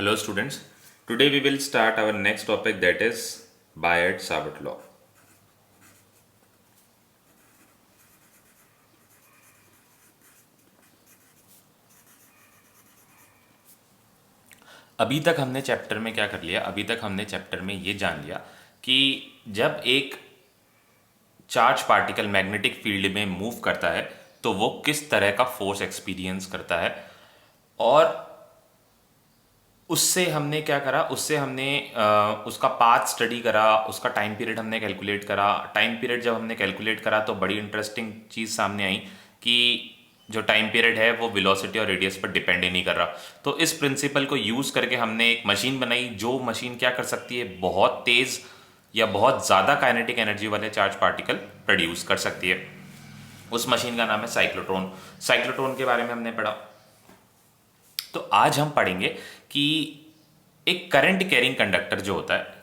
Hello students, today we will start our next topic, that is Biot-Savart law. अभी तक हमने chapter में क्या कर लिया? अभी तक हमने चैप्टर में ये जान लिया कि जब एक चार्ज पार्टिकल मैग्नेटिक फील्ड में मूव करता है तो वो किस तरह का फोर्स एक्सपीरियंस करता है। और उससे हमने क्या करा, उससे हमने उसका पाथ स्टडी करा, उसका टाइम पीरियड हमने कैलकुलेट करा। टाइम पीरियड जब हमने कैलकुलेट करा तो बड़ी इंटरेस्टिंग चीज़ सामने आई कि जो टाइम पीरियड है वो वेलोसिटी और रेडियस पर डिपेंड ही नहीं कर रहा। तो इस प्रिंसिपल को यूज़ करके हमने एक मशीन बनाई, जो मशीन क्या कर सकती है, बहुत तेज़ या बहुत ज़्यादा काइनेटिक एनर्जी वाले चार्ज पार्टिकल प्रोड्यूस कर सकती है। उस मशीन का नाम है साइक्लोट्रॉन। साइक्लोट्रॉन के बारे में हमने पढ़ा। तो आज हम पढ़ेंगे कि एक करंट कैरिंग कंडक्टर जो होता है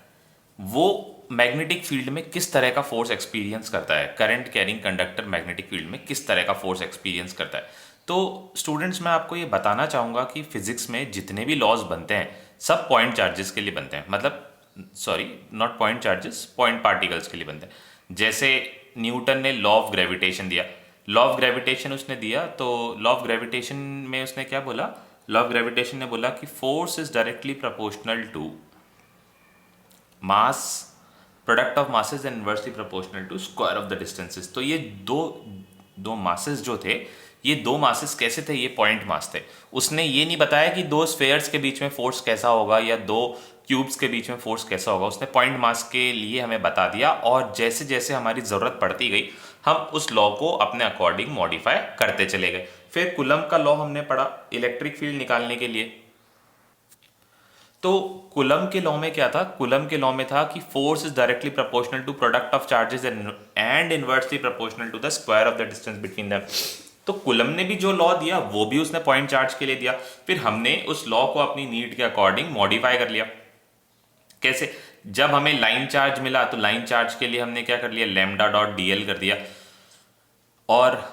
वो मैग्नेटिक फील्ड में किस तरह का फोर्स एक्सपीरियंस करता है। Current carrying conductor magnetic field में किस तरह का फोर्स एक्सपीरियंस करता है। तो स्टूडेंट्स, मैं आपको ये बताना चाहूँगा कि फिजिक्स में जितने भी लॉज बनते हैं सब पॉइंट चार्जेस के लिए बनते हैं, मतलब sorry, not point charges, point particles के लिए बनते हैं। जैसे न्यूटन ने लॉ ऑफ ग्रेविटेशन दिया, लॉ ऑफ ग्रेविटेशन उसने दिया, तो लॉ ऑफ ग्रेविटेशन में उसने क्या बोला? लॉ ऑफ ग्रेविटेशन ने बोला कि force is directly proportional to mass, product of masses and inversely proportional to square of the distances. तो ये दो दो मासेस जो थे, ये दो मासेस कैसे थे? ये पॉइंट मास थे। उसने ये नहीं बताया कि दो स्फेयर्स के बीच में फोर्स कैसा होगा या दो क्यूब्स के बीच में फोर्स कैसा होगा। उसने पॉइंट मास के लिए हमें बता दिया, और जैसे जैसे हमारी ज़रूरत पड़ती गई हम उस लॉ को अपने अकॉर्डिंग मॉडिफाई करते चले गए। फिर कुलम का लॉ हमने पढ़ा इलेक्ट्रिक फील्ड निकालने के लिए। तो कुलम के लॉ में क्या था? कुलम के लॉ में था कि force is directly proportional to product of charges and inversely proportional to the square of the distance between them. तो कुलम ने भी जो लॉ दिया वो भी उसने पॉइंट चार्ज के लिए दिया। फिर हमने उस लॉ को अपनी नीड के अकॉर्डिंग मॉडिफाई कर लिया। कैसे? जब हमें लाइन चार्ज मिला तो लाइन चार्ज के लिए हमने क्या कर लिया? लैम्डा डॉट डीएल कर दिया और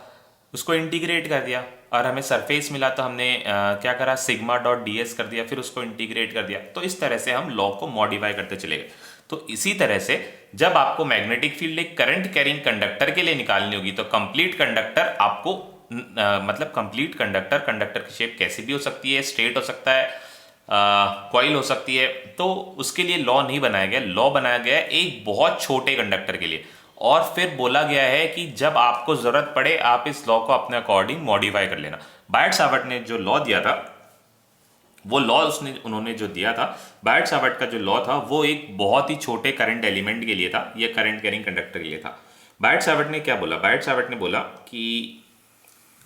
उसको इंटीग्रेट कर दिया। और हमें सरफेस मिला तो हमने क्या करा? सिग्मा डॉट डी एस कर दिया, फिर उसको इंटीग्रेट कर दिया। तो इस तरह से हम लॉ को मॉडिफाई करते चले गए। तो इसी तरह से जब आपको मैग्नेटिक फील्ड एक करंट कैरिंग कंडक्टर के लिए निकालनी होगी तो कंप्लीट कंडक्टर आपको मतलब कंप्लीट कंडक्टर, कंडक्टर की शेप कैसी भी हो सकती है, स्ट्रेट हो सकता है, कॉइल हो सकती है। तो उसके लिए लॉ नहीं बनाया गया। लॉ बनाया गया एक बहुत छोटे कंडक्टर के लिए, और फिर बोला गया है कि जब आपको जरूरत पड़े आप इस लॉ को अपने अकॉर्डिंग मॉडिफाई कर लेना। बायट सावर्ट ने जो लॉ दिया था, वो लॉ उन्होंने जो दिया था, बायट सावर्ट का जो लॉ था वो एक बहुत ही छोटे करंट एलिमेंट के लिए था, ये करंट कैरिंग कंडक्टर के लिए था। बायट सावर्ट ने क्या बोला? बायट सावर्ट ने बोला कि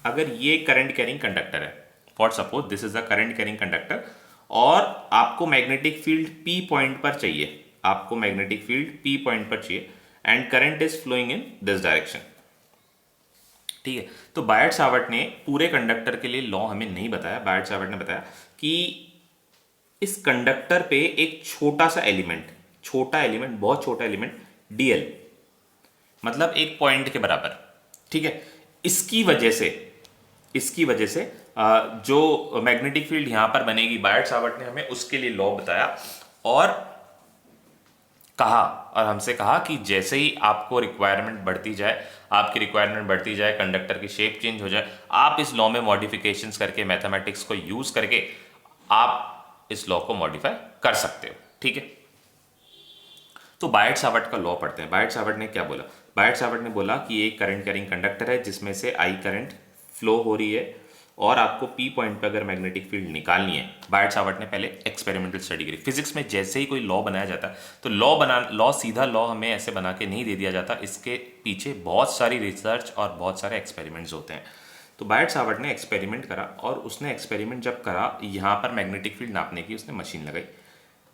अगर ये करंट कैरिंग कंडक्टर है, for suppose this is a current carrying conductor, और आपको मैग्नेटिक फील्ड पी पॉइंट पर चाहिए, आपको मैग्नेटिक फील्ड पी पॉइंट पर चाहिए, and current is flowing in this direction. ठीक है, तो बायट सावर्ट ने पूरे कंडक्टर के लिए लॉ हमें नहीं बताया। बायट सावर्ट ने बताया कि इस कंडक्टर पे एक छोटा सा एलिमेंट, छोटा एलिमेंट, बहुत छोटा एलिमेंट, डीएल, मतलब एक पॉइंट के बराबर, ठीक है, इसकी वजह से, इसकी वजह से जो मैग्नेटिक फील्ड यहां पर बनेगी, बायट सावर्ट ने हमें उसके लिए लॉ बताया और कहा, और हमसे कहा कि जैसे ही आपको रिक्वायरमेंट बढ़ती जाए, आपकी रिक्वायरमेंट बढ़ती जाए, कंडक्टर की शेप चेंज हो जाए, आप इस लॉ में मॉडिफिकेशंस करके, मैथमेटिक्स को यूज करके आप इस लॉ को मॉडिफाई कर सकते हो। ठीक है, तो बायट सावर्ट का लॉ पढ़ते हैं। बायट सावर्ट ने क्या बोला? बायट सावर्ट ने बोला कि एक करंट कैरिंग कंडक्टर है जिसमें से आई करंट फ्लो हो रही है, और आपको पी पॉइंट पर अगर मैग्नेटिक फील्ड निकालनी है। बायट सावर्ट ने पहले एक्सपेरिमेंटल स्टडी करी। फिजिक्स में जैसे ही कोई लॉ बनाया जाता है तो लॉ सीधा लॉ हमें ऐसे बना के नहीं दे दिया जाता, इसके पीछे बहुत सारी रिसर्च और बहुत सारे एक्सपेरिमेंट्स होते हैं। तो बायट सावर्ट ने एक्सपेरिमेंट करा, और उसने एक्सपेरिमेंट जब करा, यहाँ पर मैग्नेटिक फील्ड नापने की उसने मशीन लगाई।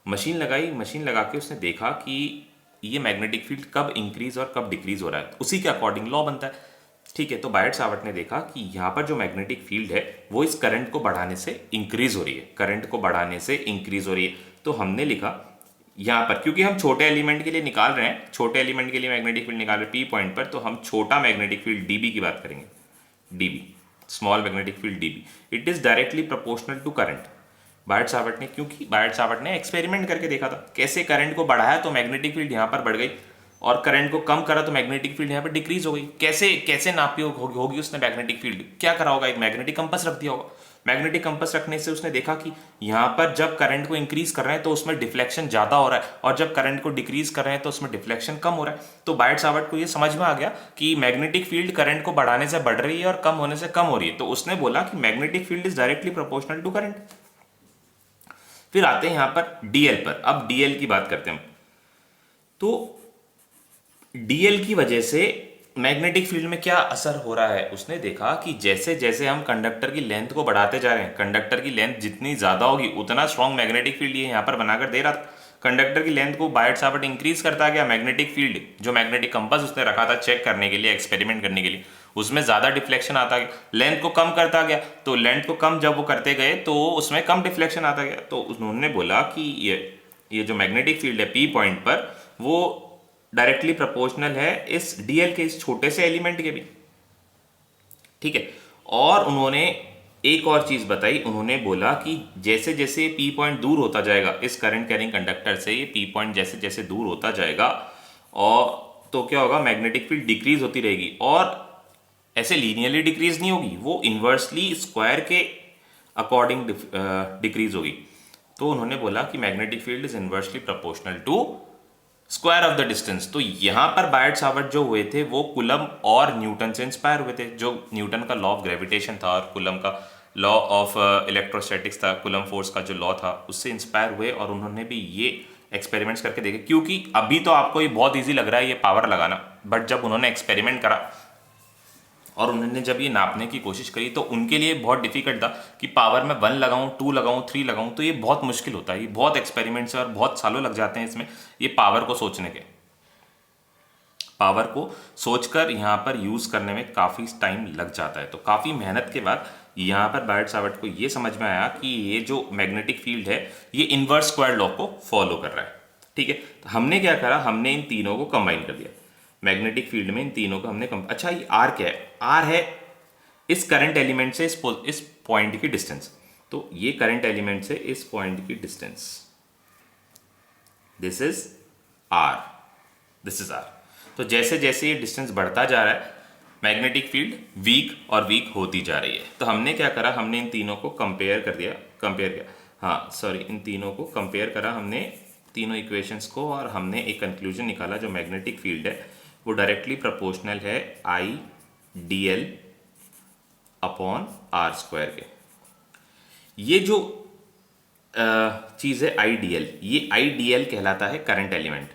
मशीन लगा के उसने देखा कि ये मैग्नेटिक फील्ड कब इंक्रीज और कब डिक्रीज हो रहा है, उसी के अकॉर्डिंग लॉ बनता है। ठीक है, तो बायट सावर्ट ने देखा कि यहाँ पर जो मैग्नेटिक फील्ड है वो इस करंट को बढ़ाने से इंक्रीज हो रही है, करंट को बढ़ाने से इंक्रीज हो रही है। तो हमने लिखा यहाँ पर, क्योंकि हम छोटे एलिमेंट के लिए निकाल रहे हैं, छोटे एलिमेंट के लिए मैग्नेटिक फील्ड निकाल रहे हैं पी पॉइंट पर, तो हम छोटा मैग्नेटिक फील्ड डीबी की बात करेंगे। DB, small magnetic field DB, it is directly proportional to current. Biot Savart ने, क्योंकि बायट सावर्ट ने एक्सपेरिमेंट करके देखा था कैसे करंट को बढ़ाया तो मैग्नेटिक फील्ड यहाँ पर बढ़ गई, और करंट को कम करा तो मैग्नेटिक फील्ड यहाँ पर डिक्रीज हो गई। कैसे कैसे नापी होगी उसने मैग्नेटिक फील्ड? क्या करा होगा, एक मैग्नेटिक कंपास रख दिया होगा। मैग्नेटिक कंपास रखने से उसने देखा कि यहाँ पर जब करंट को इंक्रीज कर रहे हैं तो उसमें डिफ्लेक्शन ज्यादा हो रहा है, और जब करंट को डिक्रीज कर रहे हैं तो उसमें डिफ्लेक्शन कम हो रहा है। तो बायट सावर्ट को ये समझ में आ गया कि मैग्नेटिक फील्ड करंट को बढ़ाने से बढ़ रही है और कम होने से कम हो रही है, तो उसने बोला कि magnetic field is directly proportional to current. फिर आते हैं यहां पर डीएल पर। अब डीएल की बात करते हैं हम। तो डीएल की वजह से मैग्नेटिक फील्ड में क्या असर हो रहा है, उसने देखा कि जैसे जैसे हम कंडक्टर की लेंथ को बढ़ाते जा रहे हैं, कंडक्टर की लेंथ जितनी ज्यादा होगी उतना स्ट्रॉन्ग मैग्नेटिक फील्ड ये यहां पर बनाकर दे रहा था। कंडक्टर की लेंथ को बायट सावर्ट इंक्रीज करता गया, मैग्नेटिक फील्ड जो मैग्नेटिक कंपास उसने रखा था चेक करने के लिए, एक्सपेरिमेंट करने के लिए, उसमें ज्यादा डिफ्लेक्शन आता गया। लेंथ को कम करता गया, तो लेंथ को कम जब वो करते गए तो उसमें कम डिफ्लेक्शन आता गया। तो उन्होंने बोला कि ये जो मैग्नेटिक फील्ड है पी पॉइंट पर, वो डायरेक्टली प्रोपोर्शनल है इस डीएल के, इस छोटे से एलिमेंट के भी। ठीक है, और उन्होंने एक और चीज बताई, उन्होंने बोला कि जैसे जैसे पी पॉइंट दूर होता जाएगा इस करंट कैरिंग कंडक्टर से, ये पी पॉइंट जैसे जैसे दूर होता जाएगा, और तो क्या होगा, मैग्नेटिक फील्ड डिक्रीज होती रहेगी, और ऐसे लीनियरली डिक्रीज नहीं होगी, वो इन्वर्सली स्क्वायर के अकॉर्डिंग डिक्रीज होगी। तो उन्होंने बोला कि magnetic field is inversely proportional to square of the distance. तो यहां पर बायट सावर्ट जो हुए थे वो कुलम और न्यूटन से इंस्पायर हुए थे, जो न्यूटन का लॉ ऑफ ग्रेविटेशन था और कुलम का लॉ ऑफ इलेक्ट्रोस्टैटिक्स था, कुलम फोर्स का जो लॉ था उससे इंस्पायर हुए, और उन्होंने भी ये एक्सपेरिमेंट्स करके देखे। क्योंकि अभी तो आपको ये बहुत ईजी लग रहा है ये पावर लगाना, बट जब उन्होंने एक्सपेरिमेंट करा और उन्होंने जब ये नापने की कोशिश करी तो उनके लिए बहुत डिफिकल्ट था कि पावर में 1 लगाऊं, 2 लगाऊं, 3 लगाऊं, तो ये बहुत मुश्किल होता है, ये बहुत एक्सपेरिमेंट्स है और बहुत सालों लग जाते हैं इसमें, ये पावर को सोचने के, पावर को सोचकर यहाँ पर यूज करने में काफी टाइम लग जाता है। तो काफी मेहनत के बाद यहाँ पर बायट सावर्ट को ये समझ में आया कि ये जो मैग्नेटिक फील्ड है ये इनवर्स स्क्वायर लॉ को फॉलो कर रहा है। ठीक है, तो हमने क्या करा, हमने इन तीनों को कंबाइन कर दिया मैग्नेटिक फील्ड में, इन तीनों को हमने अच्छा ये आर क्या है, आर है इस करंट एलिमेंट से इस पॉइंट की डिस्टेंस। तो ये करंट एलिमेंट से इस पॉइंट की distance, this is R, this is R. तो जैसे जैसे ये डिस्टेंस बढ़ता जा रहा है मैग्नेटिक फील्ड वीक और वीक होती जा रही है। तो हमने क्या करा, हमने इन तीनों को कंपेयर कर दिया, कंपेयर किया, हाँ सॉरी, इन तीनों को कंपेयर करा हमने, तीनों इक्वेशंस को, और हमने एक कंक्लूजन निकाला जो मैग्नेटिक फील्ड है वो डायरेक्टली प्रोपोर्शनल है I D L upon R square के। ये जो चीज है आई डी एल, ये आई डी एल कहलाता है करंट एलिमेंट।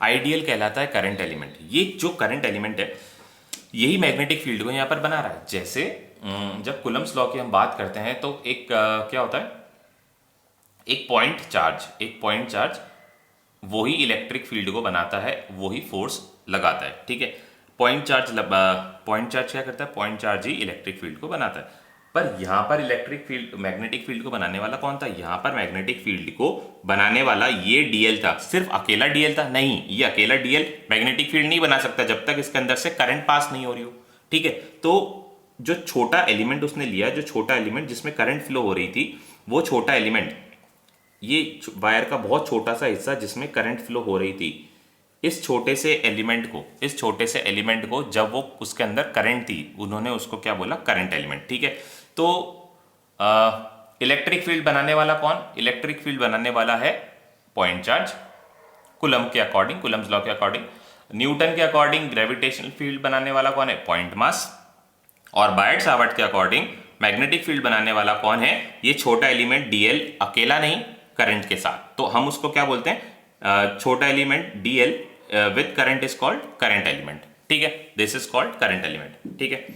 आईडीएल कहलाता है करंट एलिमेंट। ये जो करंट एलिमेंट है यही मैग्नेटिक फील्ड को यहां पर बना रहा है। जैसे जब कुलम्स लॉ की हम बात करते हैं तो एक क्या होता है, एक पॉइंट चार्ज वही इलेक्ट्रिक फील्ड को बनाता है, वही फोर्स लगाता है। ठीक है, पॉइंट चार्ज क्या करता है, पॉइंट चार्ज ही इलेक्ट्रिक फील्ड को बनाता है। पर यहां पर इलेक्ट्रिक फील्ड, मैग्नेटिक फील्ड को बनाने वाला कौन था, यहां पर मैग्नेटिक फील्ड को बनाने वाला ये डीएल था। सिर्फ अकेला डीएल था? नहीं, ये अकेला डीएल मैग्नेटिक फील्ड नहीं बना सकता जब तक इसके अंदर से करंट पास नहीं हो रही हो। ठीक है, तो जो छोटा एलिमेंट उसने लिया, जो छोटा एलिमेंट जिसमें करंट फ्लो हो रही थी, वो छोटा एलिमेंट, ये वायर का बहुत छोटा सा हिस्सा जिसमें करंट फ्लो हो रही थी, इस छोटे से एलिमेंट को जब वो उसके अंदर करंट थी उन्होंने उसको क्या बोला, करंट एलिमेंट। ठीक है, तो इलेक्ट्रिक फील्ड बनाने वाला कौन, इलेक्ट्रिक फील्ड बनाने वाला है पॉइंट चार्ज, कुलम के अकॉर्डिंग, कुलम्स लॉ के अकॉर्डिंग। न्यूटन के अकॉर्डिंग ग्रेविटेशनल फील्ड बनाने वाला कौन है, पॉइंट मास। और बायट सावर्ट के अकॉर्डिंग मैग्नेटिक फील्ड बनाने वाला कौन है, ये छोटा एलिमेंट डीएल, अकेला नहीं, करंट के साथ। तो हम उसको क्या बोलते हैं, छोटा element DL with current is called current element. ठीक है, this is called current element. ठीक है,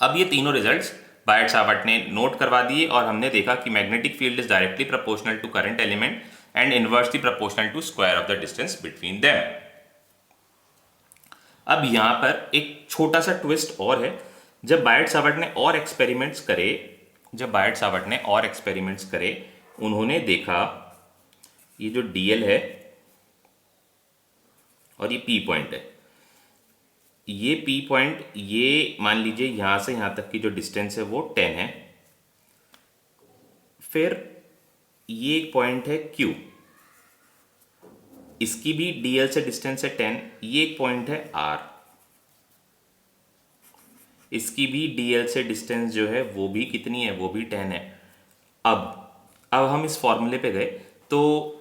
अब ये तीनों रिजल्ट्स बायट सावर्ट ने नोट करवा दिए और हमने देखा कि magnetic field is directly proportional to current element and inversely proportional to square of the distance between them. अब यहां पर एक छोटा सा ट्विस्ट और है, जब बायट सावर्ट ने और एक्सपेरिमेंट्स करे, उन्होंने देखा ये जो डीएल है और ये पी पॉइंट है, ये P पॉइंट, ये मान लीजिए यहाँ से यहाँ तक की जो डिस्टेंस है वो 10 है। फिर ये एक पॉइंट है Q, इसकी भी DL से डिस्टेंस है 10। ये एक पॉइंट है R, इसकी भी DL से डिस्टेंस जो है वो भी कितनी है, वो भी 10 है। अब हम इस फॉर्मूले पे गए तो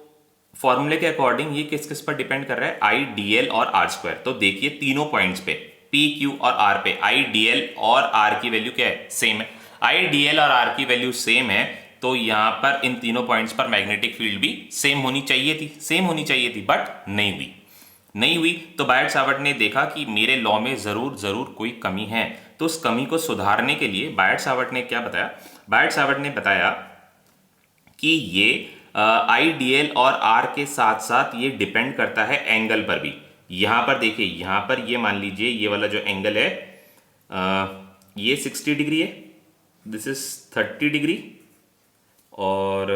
फॉर्मूले के अकॉर्डिंग ये किस किस पर डिपेंड कर रहा है, आई डी एल और आर स्क्वायर। तो देखिए तीनों पॉइंट्स पे पी क्यू और आर पे आई डी एल और आर की वैल्यू क्या है, सेम है। आई डी एल और आर की वैल्यू सेम है तो यहां पर इन तीनों पॉइंट्स पर मैग्नेटिक फील्ड भी सेम होनी चाहिए थी, सेम होनी चाहिए थी, बट नहीं हुई। तो बायट सावर्ट ने देखा कि मेरे लॉ में जरूर जरूर कोई कमी है। तो उस कमी को सुधारने के लिए बायट सावर्ट ने क्या बताया, बायट सावर्ट ने बताया कि ये आई डी एल और आर के साथ साथ ये डिपेंड करता है एंगल पर भी। यहां पर देखिए, यहां पर ये मान लीजिए ये वाला जो एंगल है ये 60 डिग्री है, दिस इज 30 डिग्री, और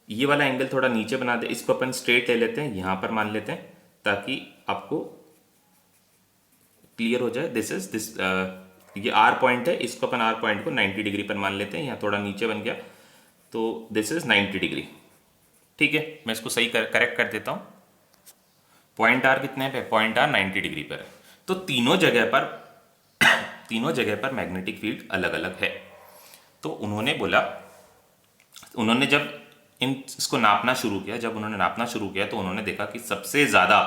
ये वाला एंगल थोड़ा नीचे बना दे, इसको अपन स्ट्रेट ले लेते हैं, यहां पर मान लेते हैं ताकि आपको क्लियर हो जाए। दिस ये आर पॉइंट है, इसको अपन आर पॉइंट को 90 डिग्री पर मान लेते हैं, यहाँ थोड़ा नीचे बन गया तो दिस इज 90 डिग्री। ठीक है, मैं इसको सही करेक्ट कर देता हूँ। पॉइंट आर कितने पे, पॉइंट आर 90 डिग्री पर है। तो तीनों जगह पर मैग्नेटिक फील्ड अलग अलग है। तो उन्होंने जब इसको नापना शुरू किया, तो उन्होंने देखा कि सबसे ज्यादा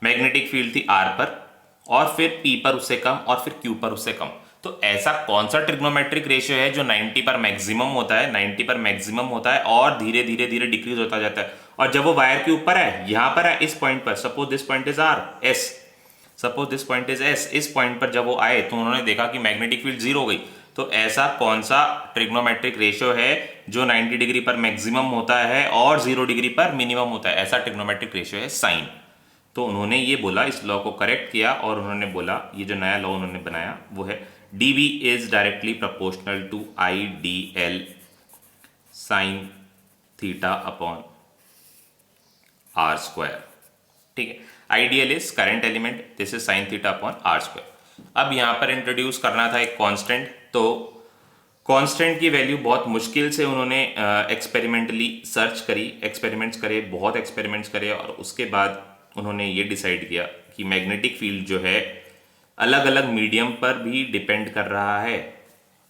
मैग्नेटिक फील्ड थी आर पर, और फिर P पर उससे कम, और फिर Q पर उससे कम। तो ऐसा कौन सा ट्रिग्नोमेट्रिक रेशियो है जो 90 पर मैक्सिमम होता है और धीरे धीरे धीरे डिक्रीज होता जाता है, और जब वो वायर के ऊपर है, यहां पर है, इस पॉइंट पर, suppose this point is S, इस पॉइंट पर जब वो आए तो उन्होंने देखा कि मैग्नेटिक फील्ड जीरो हो गई। तो ऐसा कौन सा ट्रिग्नोमेट्रिक रेशियो है जो 90 डिग्री पर मैक्सिमम होता है और 0 डिग्री पर मिनिमम होता है, ऐसा ट्रिग्नोमेट्रिक रेशियो है साइन। तो उन्होंने ये बोला, इस लॉ को करेक्ट किया, और उन्होंने बोला ये जो नया लॉ उन्होंने बनाया वो है dV is directly proportional to I D L sine theta upon R square. ठीक है, ideal is current element, this is sine theta upon R square. अब यहां पर इंट्रोड्यूस करना था एक कांस्टेंट, तो कांस्टेंट की वैल्यू बहुत मुश्किल से उन्होंने एक्सपेरिमेंटली सर्च करी, बहुत एक्सपेरिमेंट्स करे, और उसके बाद उन्होंने ये डिसाइड किया कि मैग्नेटिक फील्ड जो है अलग अलग मीडियम पर भी डिपेंड कर रहा है।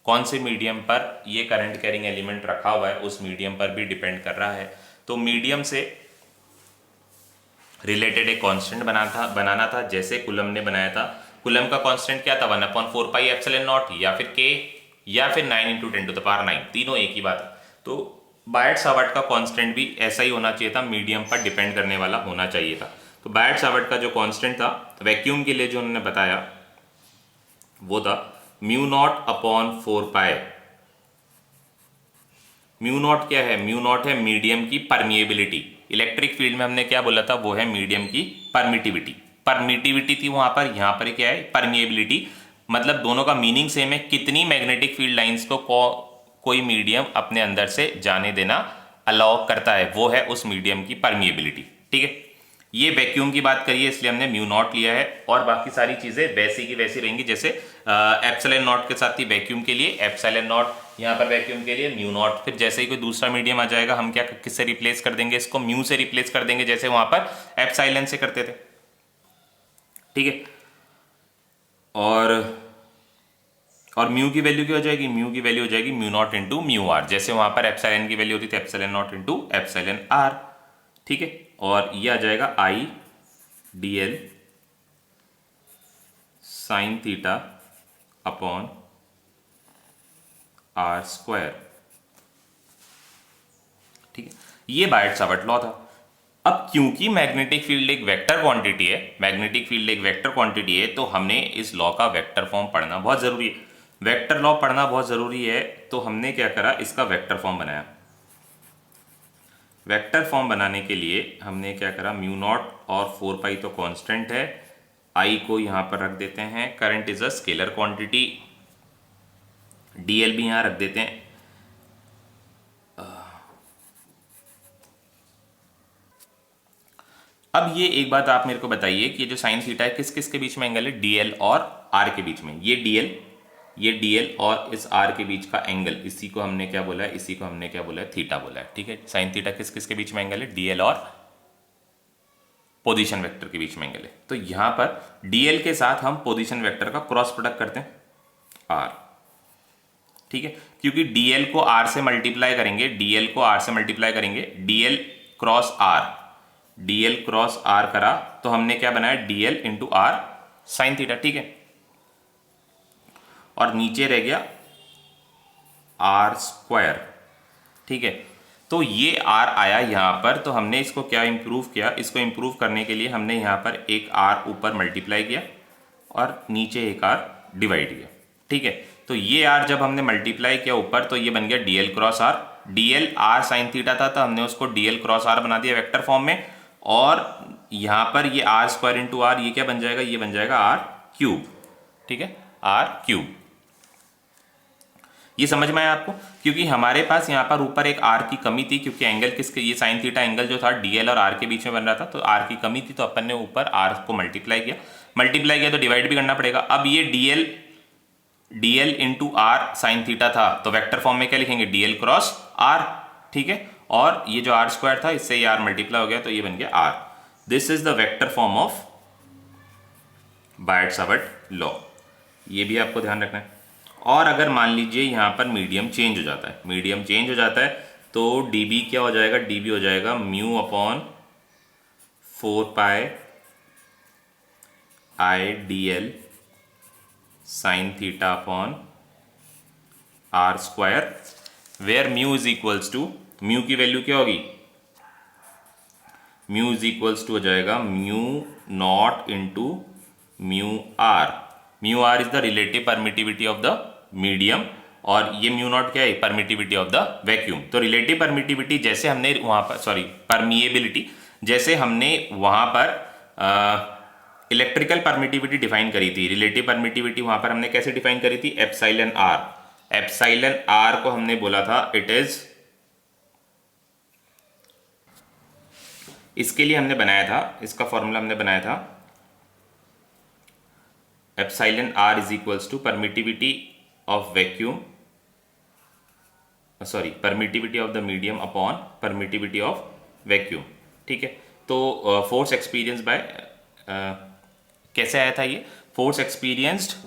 कौन से मीडियम पर ये करंट कैरिंग एलिमेंट रखा हुआ है उस मीडियम पर भी डिपेंड कर रहा है। तो मीडियम से रिलेटेड एक कांस्टेंट बनाना था, जैसे कुलम ने बनाया था। कुलम का कांस्टेंट क्या था, 1/4πε0, या फिर k, या फिर 9 × 10⁹, तीनों एक ही बात है। तो बायट सावर्ट का कांस्टेंट भी ऐसा ही होना चाहिए था, मीडियम पर डिपेंड करने वाला होना चाहिए था। तो बायट सावर्ट का जो कांस्टेंट था वैक्यूम के लिए जो उन्होंने बताया वो था μ0/4π। μ0 क्या है, μ0 है मीडियम की परमिएबिलिटी। इलेक्ट्रिक फील्ड में हमने क्या बोला था, वो है मीडियम की परमिटिविटी थी वहां पर, यहां पर क्या है परमिएबिलिटी। मतलब दोनों का मीनिंग सेम है, कितनी मैग्नेटिक फील्ड लाइंस को कोई मीडियम अपने अंदर से जाने देना अलाउ करता है, वो है उस मीडियम की परमिएबिलिटी। ठीक है, ये वैक्यूम की बात करिए इसलिए हमने μ0 लिया है, और बाकी सारी चीजें वैसी की वैसी रहेंगी, जैसे ε0 के साथ ही वैक्यूम के लिए ε0, यहाँ पर वैक्यूम के लिए μ0। फिर जैसे ही कोई दूसरा मीडियम आ जाएगा हम क्या किससे रिप्लेस कर देंगे, इसको म्यू से रिप्लेस कर देंगे, जैसे वहां पर एप्सिलॉन से करते थे। ठीक है, और म्यू की वैल्यू क्या हो जाएगी, म्यू की वैल्यू हो जाएगी μ0 × μr, जैसे वहां पर एप्सिलॉन की वैल्यू होती थी ε0 × εr। ठीक है, और ये आ जाएगा I D L sine theta upon R square. ठीक है, ये बायट सावर्ट लॉ था। अब क्योंकि मैग्नेटिक फील्ड एक वेक्टर क्वांटिटी है, तो हमने इस लॉ का वेक्टर फॉर्म पढ़ना बहुत जरूरी है। वेक्टर लॉ पढ़ना बहुत जरूरी है, तो हमने क्या करा, इसका वेक्टर फॉर्म बनाया। वेक्टर फॉर्म बनाने के लिए हमने क्या करा, μ0 और 4π तो कांस्टेंट है, I को यहां पर रख देते हैं, current is a scalar quantity, dl भी यहां रख देते हैं। अब ये एक बात आप मेरे को बताइए कि जो साइन थीटा है किस किस के बीच में एंगल है, डीएल और आर के बीच में। ये डीएल और इस आर के बीच का एंगल, इसी को हमने क्या बोला है, इसी को हमने क्या बोला है, थीटा बोला है। ठीक है, साइन थीटा किस किस के बीच में एंगल है, डीएल और पोजीशन वेक्टर के बीच में एंगल है। तो यहां पर डीएल के साथ हम पोजीशन वेक्टर का क्रॉस प्रोडक्ट करते हैं आर। ठीक है, क्योंकि डीएल को आर से मल्टीप्लाई करेंगे, डीएल को आर से मल्टीप्लाई करेंगे, DL cross R, DL cross R करा तो हमने क्या बनाया, DL into R sine theta. ठीक है, और नीचे रह गया आर स्क्वायर। ठीक है, तो ये आर आया यहां पर, तो हमने इसको क्या इंप्रूव किया, इसको इंप्रूव करने के लिए हमने यहां पर एक आर ऊपर मल्टीप्लाई किया और नीचे एक आर डिवाइड किया। ठीक है, तो ये आर जब हमने मल्टीप्लाई किया ऊपर तो ये बन गया DL cross R. DL R sine theta था तो हमने उसको डीएल क्रॉस आर बना दिया वेक्टर फॉर्म में, और यहां पर ये आर स्क्वायर इंटू आर, ये क्या बन जाएगा, ये बन जाएगा आर क्यूब। ठीक है, आर क्यूब। ये समझ में आया आपको, क्योंकि हमारे पास यहाँ पर ऊपर एक आर की कमी थी, क्योंकि एंगल किसके, ये साइन थीटा एंगल जो था डीएल और आर के बीच में बन रहा था, तो आर की कमी थी, तो अपन ने ऊपर आर को मल्टीप्लाई किया तो डिवाइड भी करना पड़ेगा। अब ये DL into R sine theta था, तो वेक्टर फॉर्म में क्या लिखेंगे, डीएल क्रॉस आर। ठीक है, और ये जो आर स्क्वायर था इससे ये आर मल्टीप्लाई हो गया तो ये बन गया R. This is the vector form of Biot Savart law, ये भी आपको ध्यान रखना है। और अगर मान लीजिए यहाँ पर मीडियम चेंज हो जाता है, तो डीबी क्या हो जाएगा, डीबी हो जाएगा mu upon 4 pi I D L sine theta upon R square, where mu is equals to, mu की वैल्यू क्या होगी, म्यू इज इक्वल्स टू हो जाएगा mu not into mu R. Mu R is the relative permittivity of the medium, और ये mu not क्या है, permittivity of the vacuum. तो रिलेटिव परमिटिविटी जैसे हमने वहां पर, सॉरी परमिएबिलिटी, जैसे हमने वहां पर इलेक्ट्रिकल परमिटिविटी डिफाइन करी थी, रिलेटिव परमिटिविटी वहां पर हमने कैसे डिफाइन करी थी, एप्सिलॉन आर। एप्सिलॉन आर को हमने बोला था इट इज, इसके लिए हमने बनाया था, इसका फॉर्मूला हमने बनाया था epsilon R is equals to permittivity of vacuum, sorry permittivity of the medium upon permittivity of vacuum. ठीक है, तो फोर्स एक्सपीरियंस बाय, कैसे आया था ये, force experienced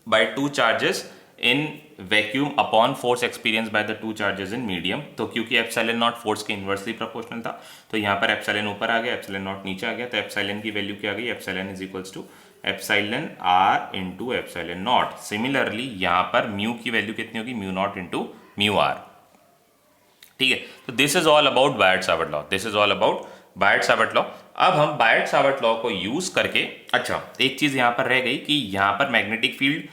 by two charges in vacuum upon force experience by the two charges in medium. तो क्योंकि epsilon not force के इन्वर्सली प्रोपोर्शनल था, तो यहाँ पर एप्सिलॉन ऊपर आ गया, एप्सिलॉन नॉट नीचे आ गया, तो एप्सिलॉन की वैल्यू क्या आ गई, epsilon is equals to epsilon R into epsilon not. Similarly यहाँ पर म्यू की वैल्यू कितनी होगी, mu not into mu R. ठीक है, तो this is all about Biot Savart law, this is all about Biot Savart law. अब हम बायट-सावर्ट लॉ को यूज करके, अच्छा एक चीज यहाँ पर रह गई कि यहाँ पर मैग्नेटिक फील्ड,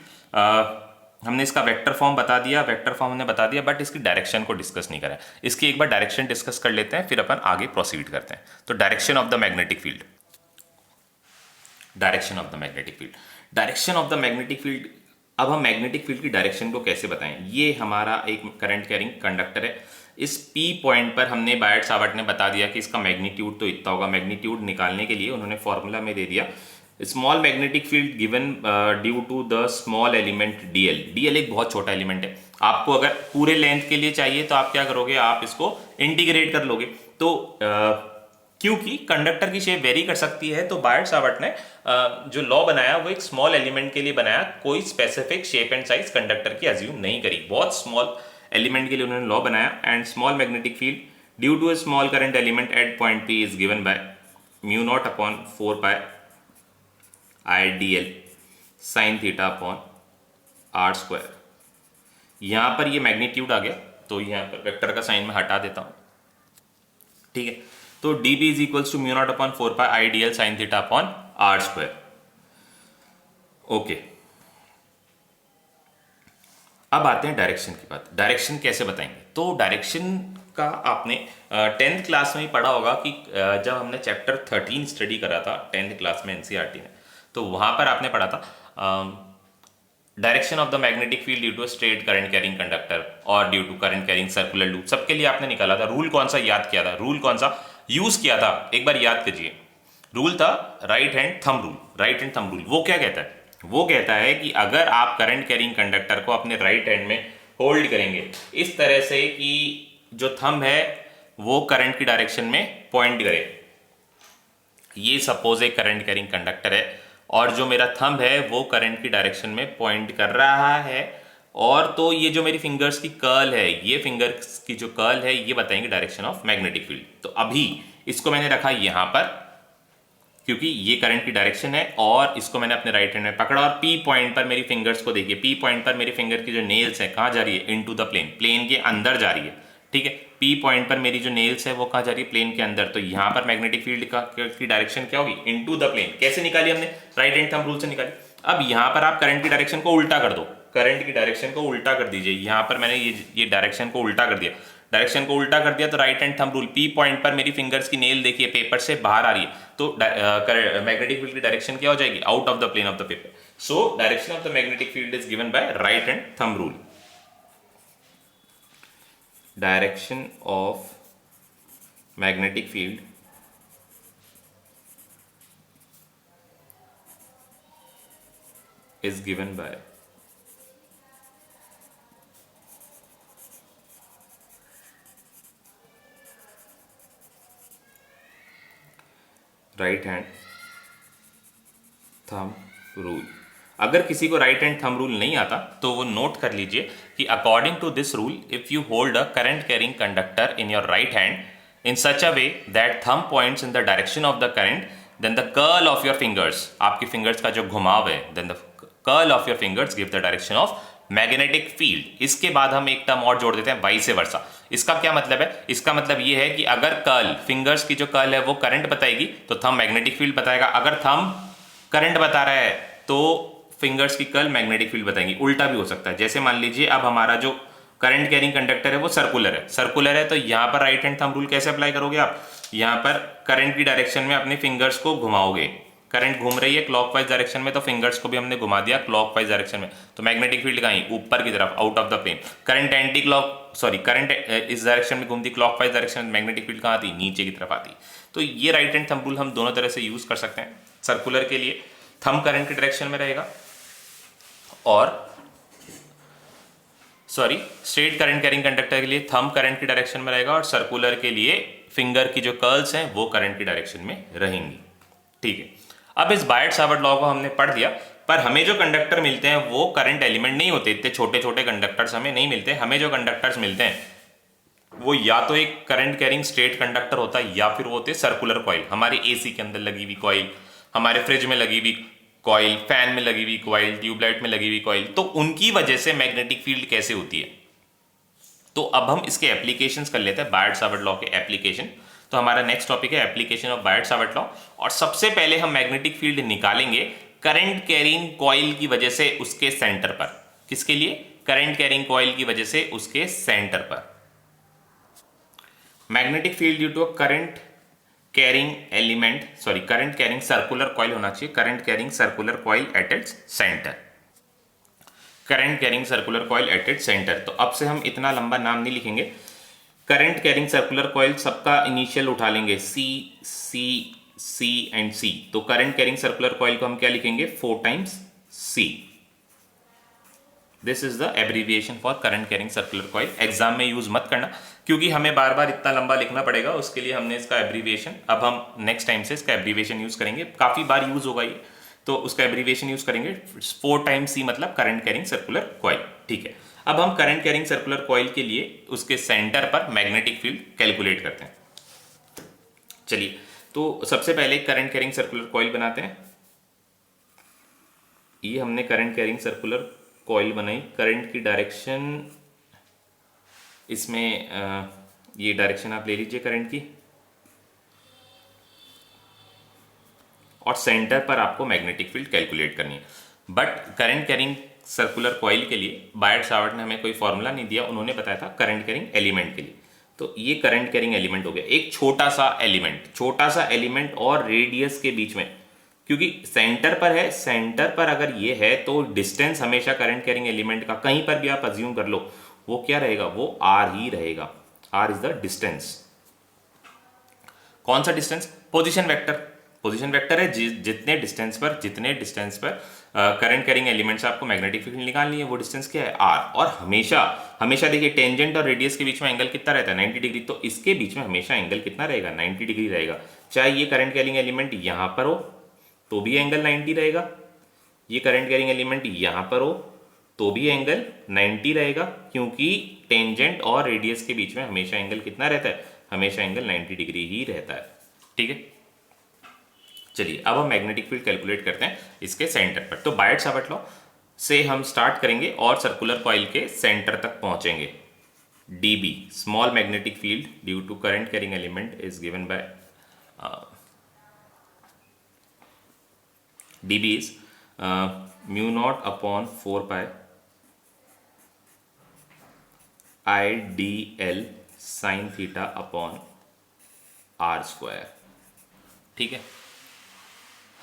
हमने इसका वेक्टर फॉर्म बता दिया, बट इसकी डायरेक्शन को डिस्कस नहीं करा। इसकी एक बार डायरेक्शन डिस्कस कर लेते हैं, फिर अपन आगे प्रोसीड करते हैं। तो direction of the magnetic field, direction of the magnetic field, direction of the magnetic field. अब हम मैग्नेटिक फील्ड की डायरेक्शन को कैसे बताएं, ये हमारा एक करंट कैरिंग कंडक्टर है, इस P पॉइंट पर हमने बायट-सावर्ट ने बता दिया कि इसका मैग्नीट्यूड तो इतना होगा। मैग्नीट्यूड निकालने के लिए उन्होंने फॉर्मूला में दे दिया, small magnetic field given due to the small element DL. DL एक बहुत छोटा एलिमेंट है, आपको अगर पूरे लेंथ के लिए चाहिए तो आप क्या करोगे, आप इसको इंटीग्रेट कर लोगे। तो क्योंकि कंडक्टर की शेप वेरी कर सकती है, तो बायट-सावर्ट ने जो लॉ बनाया वो एक स्मॉल एलिमेंट के लिए बनाया, कोई specific shape and size conductor की अज्यूम नहीं करी, बहुत स्मॉल एलिमेंट के लिए उन्होंने लॉ बनाया। And small magnetic field due to a small current element at point P is given by mu not upon 4 pi I D L sine theta upon R square. यहां पर ये magnitude आ गया, तो यहां पर वेक्टर का sign में हटा देता हूं। ठीक है, तो dB is equals to mu not upon 4 pi I D L sine theta upon R square. Okay, अब आते हैं डायरेक्शन की बात। डायरेक्शन कैसे बताएंगे, तो डायरेक्शन का आपने 10th क्लास में ही पढ़ा होगा कि जब हमने चैप्टर 13 स्टडी करा था 10th क्लास में एनसीईआरटी में, तो वहां पर आपने पढ़ा था direction of the magnetic field due to straight current carrying conductor और due to current carrying circular loop. सबके लिए आपने निकाला था रूल, कौन सा याद किया था, रूल कौन सा, यूज किया था, एक बार याद कीजिए। रूल था right hand thumb rule. Right hand thumb rule वो क्या कहता है? वो कहता है कि अगर आप करंट कैरिंग कंडक्टर को अपने राइट हैंड में होल्ड करेंगे इस तरह से कि जो थंब है वो करंट की डायरेक्शन में पॉइंट करे। ये सपोज एक करंट कैरिंग कंडक्टर है और जो मेरा थंब है वो करंट की डायरेक्शन में पॉइंट कर रहा है, और तो ये जो मेरी फिंगर्स की कर्ल है, ये फिंगर्स की जो कर्ल है ये बताएंगे डायरेक्शन ऑफ मैग्नेटिक फील्ड। तो अभी इसको मैंने रखा यहां पर क्योंकि ये करंट की डायरेक्शन है, और इसको मैंने अपने राइट हैंड में पकड़ा, और पी पॉइंट पर मेरी फिंगर्स को देखिए। पी पॉइंट पर मेरी फिंगर की जो नेल्स है कहाँ जा रही है? इनटू द प्लेन, प्लेन के अंदर जा रही है। ठीक है, पी पॉइंट पर मेरी जो नेल्स है वो कहाँ जा रही है? प्लेन के अंदर। तो यहाँ पर मैग्नेटिक फील्ड की डायरेक्शन क्या होगी? Into the plane. कैसे निकाली हमने? राइट हैंड थंब रूल से निकाली। अब यहाँ पर आप करंट की डायरेक्शन को उल्टा कर दो, करंट की डायरेक्शन को उल्टा कर दीजिए। यहाँ पर मैंने ये डायरेक्शन को उल्टा कर दिया, डायरेक्शन को उल्टा कर दिया तो right hand thumb rule, P point पर मेरी फिंगर्स की नेल देखिए पेपर से बाहर आ रही है, तो मैग्नेटिक फील्ड की डायरेक्शन क्या हो जाएगी? Out of the plane of the paper. So direction of the magnetic field is given by right hand thumb rule. Direction of magnetic field is given by right hand thumb rule. अगर किसी को right hand thumb rule नहीं आता तो वो note कर लीजिए कि according to this rule if you hold a current carrying conductor in your right hand in such a way that thumb points in the direction of the current, then the curl of your fingers, आपकी fingers का जो घुमाव है, then the curl of your fingers give the direction of magnetic field. इसके बाद हम एक term और जोड़ देते हैं, वाइस वर्सा। इसका क्या मतलब है? इसका मतलब ये है कि अगर कर्ल, फिंगर्स की जो कर्ल है वो करंट बताएगी तो थंब मैग्नेटिक फील्ड बताएगा, अगर थंब करंट बता रहा है तो फिंगर्स की कर्ल मैग्नेटिक फील्ड बताएंगी। उल्टा भी हो सकता है, जैसे मान लीजिए अब हमारा जो करंट कैरिंग कंडक्टर है वो सर्कुलर है, सर्कुलर है तो यहाँ पर राइट हैंड थंब रूल कैसे अप्लाई करोगे आप? यहाँ पर करंट की डायरेक्शन में अपने फिंगर्स को घुमाओगे, करंट घूम रही है क्लॉकवाइज डायरेक्शन में तो फिंगर्स को भी हमने घुमा दिया क्लॉकवाइज डायरेक्शन में, तो मैग्नेटिक फील्ड कहीं ऊपर की तरफ, out of the plane. Current anti clock sorry current इस डायरेक्शन में घूमती, क्लॉकवाइज डायरेक्शन में, मैग्नेटिक फील्ड कहाँ आती? नीचे की तरफ आती। तो ये राइट हैंड थंब रूल हम दोनों तरह से यूज कर सकते हैं। सर्कुलर के लिए थंब करंट की डायरेक्शन में रहेगा, और sorry straight current carrying conductor के लिए थंब करंट की डायरेक्शन में रहेगा, और सर्कुलर के लिए फिंगर की जो कर्ल्स हैं वो करंट की डायरेक्शन में रहेंगी। ठीक है, अब इस बायट सावर्ट लॉ को हमने पढ़ दिया, पर हमें जो कंडक्टर मिलते हैं वो करंट एलिमेंट नहीं होते, इतने छोटे छोटे कंडक्टर्स हमें नहीं मिलते। हमें जो कंडक्टर्स मिलते हैं वो या तो एक करंट कैरिंग स्ट्रेट कंडक्टर होता है या फिर वो होते सर्कुलर कॉइल, हमारे एसी के अंदर लगी हुई कॉइल, हमारे फ्रिज में लगी हुई कॉइल, फैन में लगी हुई कॉइल, ट्यूबलाइट में लगी हुई कॉइल। तो उनकी वजह से मैग्नेटिक फील्ड कैसे होती है, तो अब हम इसके एप्लीकेशंस कर लेते हैं, बायट सावर्ट लॉ के एप्लीकेशन। तो हमारा नेक्स्ट टॉपिक है एप्लीकेशन ऑफ बायट सावर्ट लॉ, और सबसे पहले हम मैग्नेटिक फील्ड निकालेंगे करंट कैरिंग कॉइल की वजह से उसके सेंटर पर। किसके लिए? करंट कैरिंग कॉइल की वजह से उसके सेंटर पर। Magnetic field due to current carrying element, sorry current carrying circular coil होना चाहिए, current carrying circular coil at its centre, current carrying circular coil at its centre. तो अब से हम इतना लंबा नाम नहीं लिखेंगे, करंट कैरिंग सर्कुलर कॉइल सबका इनिशियल उठा लेंगे, सी सी सी एंड सी। तो करंट कैरिंग सर्कुलर कॉइल को हम क्या लिखेंगे? 4 times C. This is the abbreviation for current carrying circular coil. Exam में यूज मत करना क्योंकि हमें बार बार इतना लंबा लिखना पड़ेगा, उसके लिए हमने इसका एब्रीविएशन, अब हम नेक्स्ट टाइम से इसका एब्रीविएशन यूज करेंगे, काफी बार यूज होगा ये, तो उसका एब्रीविएशन यूज करेंगे। 4 टाइम्स सी मतलब करंट कैरिंग सर्कुलर कॉइल। ठीक है, अब हम करंट कैरिंग सर्कुलर कॉइल के लिए उसके सेंटर पर मैग्नेटिक फील्ड कैलकुलेट करते हैं। चलिए, तो सबसे पहले करंट कैरिंग सर्कुलर कॉइल बनाते हैं। ये हमने करंट कैरिंग सर्कुलर कॉइल बनाई, करंट की डायरेक्शन इसमें ये डायरेक्शन आप ले लीजिए करंट की, और सेंटर पर आपको मैग्नेटिक फील्ड कैलकुलेट करनी है। But current carrying circular coil के लिए बायट सावर्ट ने हमें कोई फॉर्मूला नहीं दिया, उन्होंने बताया था करंट कैरिंग एलिमेंट के लिए। तो ये करंट कैरिंग एलिमेंट हो गया, एक छोटा सा एलिमेंट और रेडियस के बीच में, क्योंकि सेंटर पर है, सेंटर पर अगर ये है तो डिस्टेंस हमेशा करंट कैरिंग एलिमेंट का कहीं पर भी आप अज्यूम कर लो वो क्या रहेगा? वो r ही रहेगा। r is the distance. कौन सा distance? Position vector. Position vector है जितने डिस्टेंस पर करंट कैरिंग एलिमेंट से आपको मैग्नेटिक फील्ड निकालनी है, वो डिस्टेंस क्या है? आर। और हमेशा हमेशा देखिए टेंजेंट और रेडियस के बीच में एंगल कितना रहता है? 90 डिग्री। तो इसके बीच में हमेशा एंगल कितना रहेगा? 90 डिग्री रहेगा। चाहे ये करंट कैरिंग एलिमेंट यहाँ पर हो तो भी एंगल 90 रहेगा, ये करंट कैरिंग एलिमेंट यहाँ पर हो तो भी एंगल 90 रहेगा, क्योंकि टेंजेंट और रेडियस के बीच में हमेशा एंगल कितना रहता है? हमेशा एंगल 90 डिग्री ही रहता है। ठीक है, चलिए अब हम मैग्नेटिक फील्ड कैलकुलेट करते हैं इसके सेंटर पर। तो बायट सावर्ट लॉ से हम स्टार्ट करेंगे और सर्कुलर कॉइल के सेंटर तक पहुंचेंगे। dB small magnetic field due to current carrying element is given by dB is mu naught upon 4 pi I dl sin theta upon r square. ठीक है,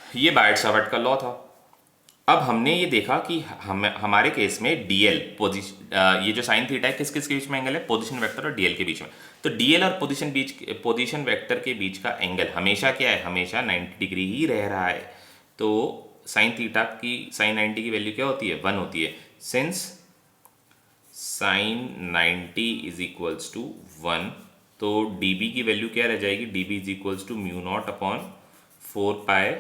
ये बायट सावर्ट का law था। अब हमने ये देखा कि हमारे केस में dl पोजीशन, ये जो साइन थीटा है किस किस के बीच में एंगल है? पोजीशन वेक्टर और dl के बीच में। तो dl और पोजीशन वेक्टर के बीच का एंगल हमेशा क्या है? हमेशा 90 डिग्री ही रह रहा है। तो साइन थीटा की, साइन 90 की वैल्यू क्या होती है? 1 होती है। Since sine 90 is equals to 1, तो dB की वैल्यू क्या रह जाएगी? dB is equals to mu not upon 4 pi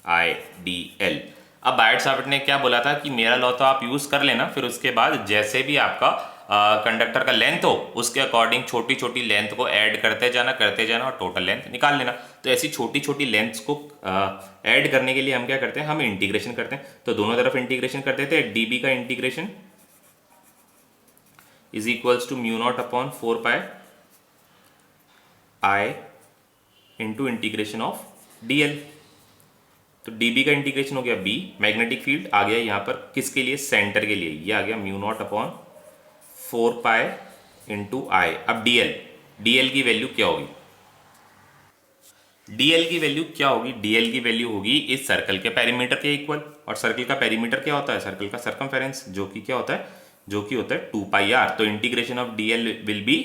I D L. अब बायट सावर्ट ने क्या बोला था कि मेरा लॉ तो आप यूज कर लेना, फिर उसके बाद जैसे भी आपका कंडक्टर का लेंथ हो उसके अकॉर्डिंग छोटी छोटी लेंथ को ऐड करते जाना और टोटल लेंथ निकाल लेना। तो ऐसी छोटी छोटी लेंथ्स को ऐड करने के लिए हम क्या करते हैं? हम इंटीग्रेशन करते हैं। तो दोनों तरफ इंटीग्रेशन कर देते हैं। dB का integration is equals to mu not upon 4 pi I into integration of dl। तो dB का इंटीग्रेशन हो गया b, मैग्नेटिक फील्ड आ गया यहाँ पर किसके लिए? सेंटर के लिए। ये आ गया mu not upon 4 pi into I. अब dl की वैल्यू क्या होगी? dl की वैल्यू क्या होगी? dl की वैल्यू होगी इस सर्कल के पेरीमीटर के इक्वल। और सर्कल का पेरीमीटर क्या होता है? सर्कल का सर्कमफेरेंस, जो कि क्या होता है? जो कि होता है 2 पाई आर। तो integration of dl will be,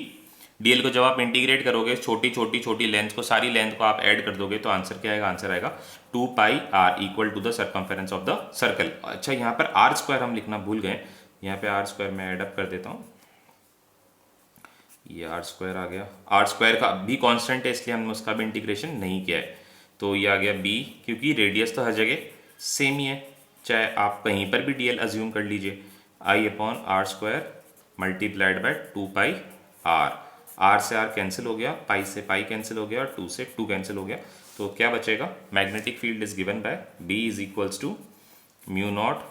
dl को जब आप इंटीग्रेट करोगे छोटी छोटी छोटी लेंथ को, सारी लेंथ को आप ऐड कर दोगे तो आंसर क्या आएगा? आंसर आएगा 2 pi R equal to the circumference of the circle. अच्छा, यहाँ पर आर स्क्वायर हम लिखना भूल गए। यहाँ पे आर स्क्वायर मैं एड अप कर देता हूँ। ये आर स्क्वायर आ गया। आर स्क्वायर का भी कांस्टेंट है, इसलिए हमने उसका भी इंटीग्रेशन नहीं किया है। तो ये आ गया b, क्योंकि रेडियस तो हर जगह सेम ही है, चाहे आप कहीं पर भी dl अज्यूम कर लीजिए। i upon R square multiplied by 2 pi R. R से आर कैंसिल हो गया, पाई से पाई कैंसिल हो गया और 2 से 2 कैंसिल हो गया। तो क्या बचेगा? Magnetic field is given by b is equals to mu not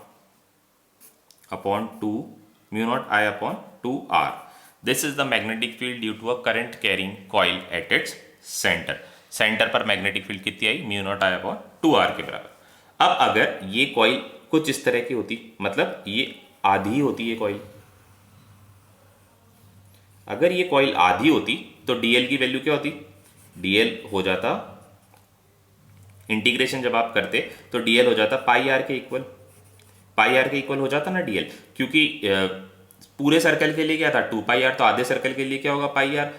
upon 2 mu not i upon 2 r। This is the magnetic field due to a current carrying coil at its centre. Centre पर magnetic field कितनी आई? Mu not i upon 2r के बराबर। अब अगर ये coil कुछ इस तरह की होती, मतलब ये आधी होती है कॉइल, अगर ये कॉइल आधी होती तो dl की वैल्यू क्या होती? dl हो जाता, इंटीग्रेशन जब आप करते तो dl हो जाता पाई आर के इक्वल। पाई आर के इक्वल हो जाता ना dl, क्योंकि पूरे सर्कल के लिए क्या था? 2 पाई आर। तो आधे सर्कल के लिए क्या होगा? पाई आर।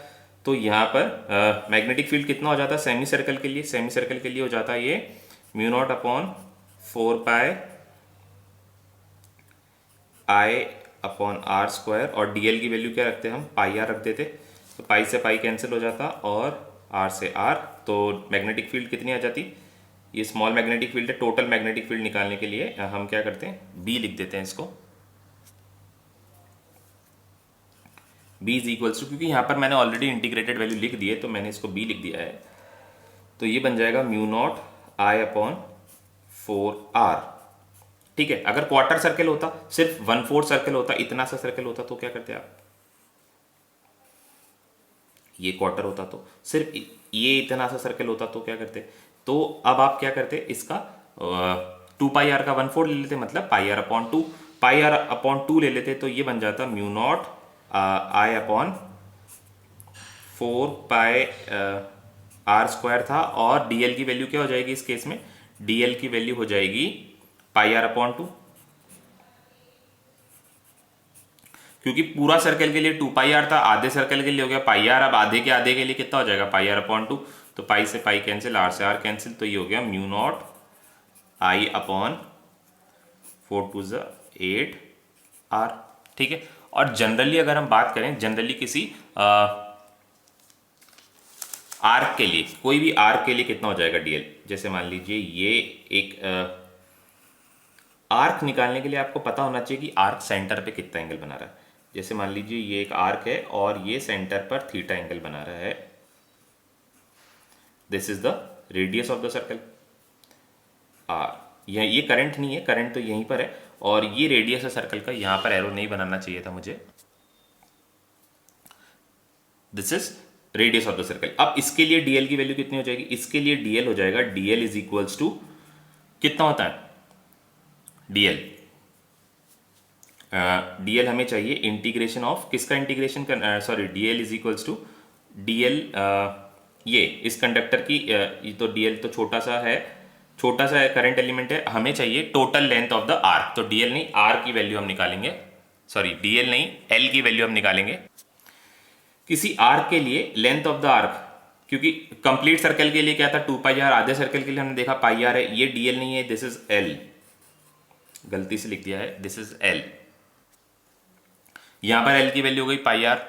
तो यहाँ पर मैग्नेटिक फील्ड कितना हो जाता? सेमी सर्कल के लिए, सेमी सर्कल के लिए हो जाता ये mu not upon 4 pi I upon R square. और dl की वैल्यू क्या रखते हैं हम? पाई आर रख देते। तो पाई से पाई कैंसिल हो जाता और आर से आर। तो मैग्नेटिक फील्ड कितनी आ जाती? ये स्मॉल मैग्नेटिक फील्ड है। टोटल मैग्नेटिक फील्ड निकालने के लिए हम क्या करते हैं? b लिख देते हैं इसको। b इज इक्वल्स टू, क्योंकि यहाँ पर मैंने ऑलरेडी इंटीग्रेटेड वैल्यू लिख दी है तो मैंने इसको b लिख दिया है। तो ये बन जाएगा mu not i upon 4r। ठीक है, अगर क्वार्टर सर्कल होता, सिर्फ 1/4 सर्कल होता, इतना सा सर्कल होता, तो क्या करते आप? ये क्वार्टर होता तो, सिर्फ ये इतना सा सर्कल होता तो क्या करते? तो अब आप क्या करते? इसका 2 पाई आर का 1/4 ले लेते, मतलब pi R upon 2। Pi R upon 2 ले लेते तो ये बन जाता mu not I upon 4 pi R square था। और dl की वैल्यू क्या हो जाएगी इस केस में? dl की वैल्यू हो जाएगी पाई आर अपॉन 2, क्योंकि पूरा सर्कल के लिए 2 पाई आर था, आधे सर्कल के लिए हो गया पाई आर, अब आधे के आधे के लिए कितना हो जाएगा पाई आर अपॉन 2, तो पाई से पाई कैंसिल, आर से आर कैंसिल, तो ये हो गया mu not I upon 4 to 8 R. ठीक है, और जनरली अगर हम बात करें, जनरली किसी आर्क के लिए, कोई भी आर्क के लिए कितना हो जाएगा डीएल, जैसे मान लीजिए ये एक आर्क निकालने के लिए आपको पता होना चाहिए कि आर्क सेंटर पे कितना एंगल बना रहा है। जैसे मान लीजिए ये एक आर्क है और ये सेंटर पर थीटा एंगल बना रहा है, this is the radius of the circle R. ये करंट नहीं है, करंट तो यहीं पर है, और ये रेडियस है सर्कल का, यहां पर एरो नहीं बनाना चाहिए था मुझे, this is radius of the circle. अब इसके लिए डीएल की वैल्यू कितनी हो जाएगी, इसके लिए डीएल हो जाएगा, डीएल इज इक्वल्स टू कितना होता है डीएल, डीएल हमें चाहिए इंटीग्रेशन ऑफ किसका इंटीग्रेशन कर, sorry DL is equals to DL, ये इस कंडक्टर की, ये तो डीएल तो छोटा सा है करंट एलिमेंट है, हमें चाहिए total length of the arc, तो डीएल नहीं आर की वैल्यू हम निकालेंगे, सॉरी डीएल नहीं एल की वैल्यू हम निकालेंगे किसी आर्क के लिए, लेंथ ऑफ द आर्क, क्योंकि कंप्लीट सर्कल के लिए क्या था 2 पाई आर, आधे सर्कल के लिए हमने देखा पाई आर है, ये डीएल नहीं है, दिस इज एल, गलती से लिख दिया है, दिस इज एल, यहां पर एल की वैल्यू हो गई पाई आर,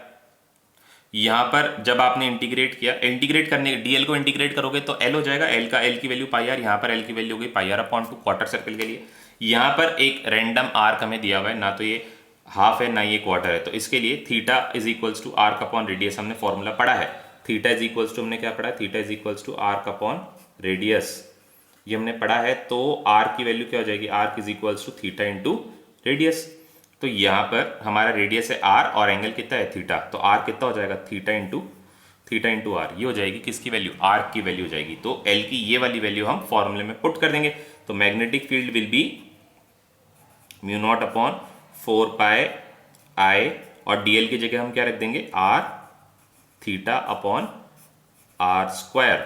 यहां पर जब आपने इंटीग्रेट किया, इंटीग्रेट करने डीएल को इंटीग्रेट करोगे तो एल हो जाएगा, एल की वैल्यू पाई आर, यहां पर एल की वैल्यू हो गई पाई आर अपॉन 2 क्वार्टर सर्कल के लिए। यहां पर एक रैंडम आर्क हमें दिया हुआ है, ना तो ये हाफ है ना ये क्वार्टर है, तो इसके लिए theta is equals to arc upon radius हमने फॉर्मूला पढ़ा है, थीटा इज इक्वल्स टू हमने क्या पढ़ा है, theta is equals to arc upon radius, ये हमने पढ़ा है, तो आर्क की वैल्यू क्या हो जाएगी, arc is equals to theta into radius, तो यहां पर हमारा रेडियस है आर और एंगल कितना है थीटा, तो आर कितना हो जाएगा थीटा इंटू आर, ये हो जाएगी किसकी वैल्यू, आर्क की वैल्यू हो जाएगी, तो एल की ये वाली वैल्यू हम फॉर्मूले में पुट कर देंगे, तो magnetic field will be mu not upon 4 pi I, और डीएल की जगह हम क्या रख देंगे R theta upon R square,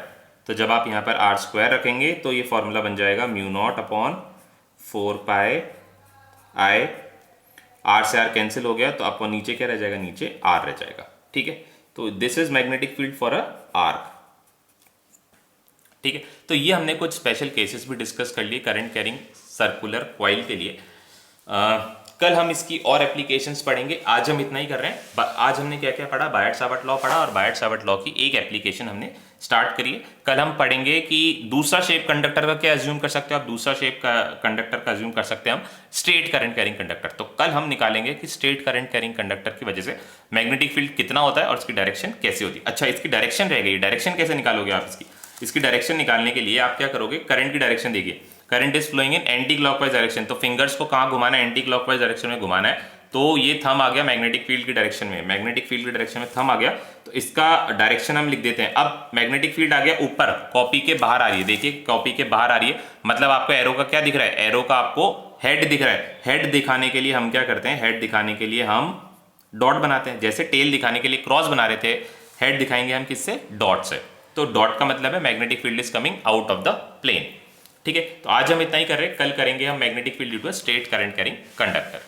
तो जब आप यहां पर आर स्क्वायर रखेंगे तो ये फॉर्मूला बन जाएगा mu not upon 4 pi I, R से आर कैंसिल हो गया, तो आपको नीचे क्या रह जाएगा, नीचे आर रह जाएगा। ठीक है, तो this is magnetic field for a arc. ठीक है, तो ये हमने कुछ स्पेशल केसेस भी डिस्कस कर लिए करंट कैरिंग सर्कुलर कॉइल के लिए। कल हम इसकी और एप्लीकेशंस पढ़ेंगे, आज हम इतना ही कर रहे हैं। आज हमने क्या क्या पढ़ा, बायट-सावर्ट लॉ पढ़ा, और बायट-सावर्ट लॉ की एक एप्लीकेशन हमने स्टार्ट करी है। कल हम पढ़ेंगे कि दूसरा शेप कंडक्टर का क्या अज्यूम कर सकते हो आप, दूसरा शेप का कंडक्टर का अज्यूम कर सकते हैं हम स्ट्रेट करंट कैरिंग कंडक्टर। तो कल हम निकालेंगे कि स्ट्रेट करंट कैरिंग कंडक्टर की वजह से मैग्नेटिक फील्ड कितना होता है और उसकी डायरेक्शन कैसे होती है। अच्छा, इसकी डायरेक्शन रह गई, डायरेक्शन कैसे निकालोगे आप इसकी डायरेक्शन निकालने के लिए आप क्या करोगे, करंट की डायरेक्शन देखिए, current is flowing in anti clockwise direction, तो फिंगर्स को कहां घुमाना है, एंटी क्लॉकवाइज डायरेक्शन में घुमाना है, तो ये थंब आ गया मैग्नेटिक फील्ड की डायरेक्शन में, मैग्नेटिक फील्ड की डायरेक्शन में थंब आ गया, तो इसका डायरेक्शन हम लिख देते हैं। अब मैग्नेटिक फील्ड आ गया ऊपर, कॉपी के बाहर आ रही है, देखिए कॉपी के बाहर आ रही है, मतलब आपको एरो का क्या दिख रहा है, एरो का आपको हेड दिख रहा है। हेड दिखाने के लिए हम क्या करते हैं, हेड दिखाने के लिए हम डॉट बनाते हैं, जैसे टेल दिखाने के लिए क्रॉस बना रहे थे, हेड दिखाएंगे हम किससे, डॉट से, तो डॉट का मतलब है magnetic field is coming out of the plane. ठीक है, तो आज हम इतना ही कर रहे हैं, कल करेंगे हम magnetic field due to straight current carrying conductor.